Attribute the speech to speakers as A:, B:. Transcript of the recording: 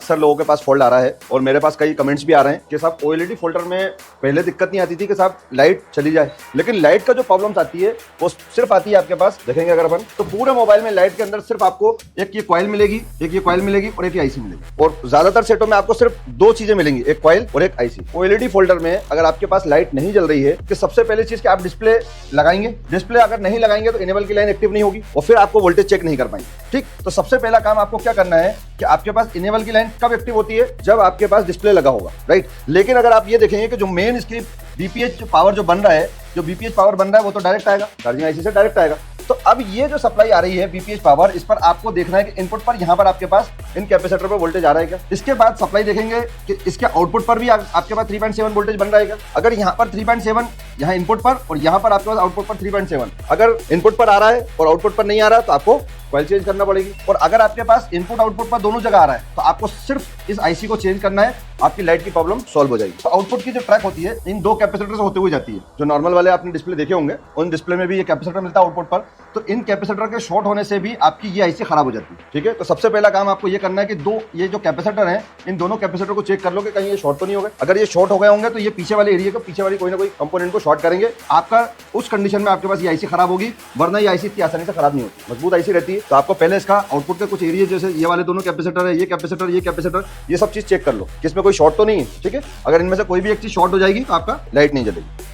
A: अक्सर लोगों के पास फॉल्ट आ रहा है और मेरे पास कई कमेंट्स भी आ रहे हैं कि साहब ओएलईडी फोल्डर में पहले दिक्कत नहीं आती थी कि साहब लाइट चली जाए, लेकिन लाइट का जो प्रॉब्लम्स आती है वो सिर्फ आती है आपके पास। देखेंगे अगर अपन तो पूरे मोबाइल में लाइट के अंदर सिर्फ आपको एक ये कॉइल मिलेगी, एक ये कॉइल मिलेगी और एक ये आईसी मिलेगी, और ज्यादातर सेटों में आपको सिर्फ दो चीजें मिलेंगी, एक कॉइल और एक आईसी। ओएलईडी फोल्डर में अगर आपके पास लाइट नहीं जल रही है कि सबसे पहली चीज कि आप डिस्प्ले लगाएंगे, डिस्प्ले अगर नहीं लगाएंगे तो इनेबल की लाइन एक्टिव नहीं होगी और फिर आपको वोल्टेज चेक नहीं कर पाएंगे। ठीक, तो सबसे पहला काम आपको क्या करना है कि आपके पास इनेबल की लाइन कब एक्टिव होती है, जब आपके पास डिस्प्ले लगा होगा, राइट। लेकिन अगर आप ये देखेंगे कि जो मेन इसकी बीपीएच पावर जो बन रहा है, जो बीपीएच पावर बन रहा है वो तो डायरेक्ट आएगा, चार्जिंग आईसी से डायरेक्ट आएगा। तो अब ये जो सप्लाई आ रही है बीपीएच पावर, इस पर आपको देखना है कि इनपुट पर यहाँ पर आपके पास इन कैपेसिटर पर वोल्टेज आ रहा है क्या। इसके बाद सप्लाई देखेंगे कि इसके आउटपुट पर भी आपके पास 3.7 वोल्टेज बन रहा है क्या। अगर यहाँ पर 3.7 यहाँ इनपुट पर और यहाँ पर आपके पास आउटपुट पर 3.7, अगर इनपुट पर आ रहा है और आउटपुट पर नहीं आ रहा तो आपको कॉइल चेंज करना पड़ेगी। और अगर आपके पास इनपुट आउटपुट पर दोनों जगह आ रहा है तो आपको सिर्फ इस आईसी को चेंज करना है, आपकी लाइट की प्रॉब्लम सॉल्व हो जाएगी। तो आउटपुट की जो ट्रैक होती है इन दो कैपेसिटर से होते हुए जाती है। जो नॉर्मल वाले आपने डिस्प्ले देखे होंगे उन डिस्प्ले में भी ये कैपेसिटर मिलता है आउटपुट पर, तो इन कैपेसिटर के शॉर्ट होने से भी आपकी ये आईसी खराब हो जाती है। ठीक है, तो सबसे पहला काम आपको ये करना है कि दो ये जो कैपेसिटर है इन दोनों कैपेसिटर को चेक कर लो कि कहीं ये शॉर्ट तो नहीं हो गए। अगर ये शॉर्ट हो गए होंगे तो ये पीछे वाले एरिया को, पीछे वाली कोई ना कोई कंपोनेंट को शॉर्ट करेंगे। आपका उस कंडीशन में आपके पास ये आईसी खराब होगी, वरना ये आईसी इतनी आसानी से खराब नहीं होती, मजबूत आईसी रहती है। तो आपको पहले इसका आउटपुट के कुछ एरिया, जैसे ये वाले दोनों कैपेसिटर है, ये कैपेसिटर, ये कैपेसिटर, ये सब चीज चेक कर लो कि इसमें कोई शॉर्ट तो नहीं है। ठीक है, अगर इनमें से कोई भी एक चीज शॉर्ट हो जाएगी तो आपका लाइट नहीं जलेगी।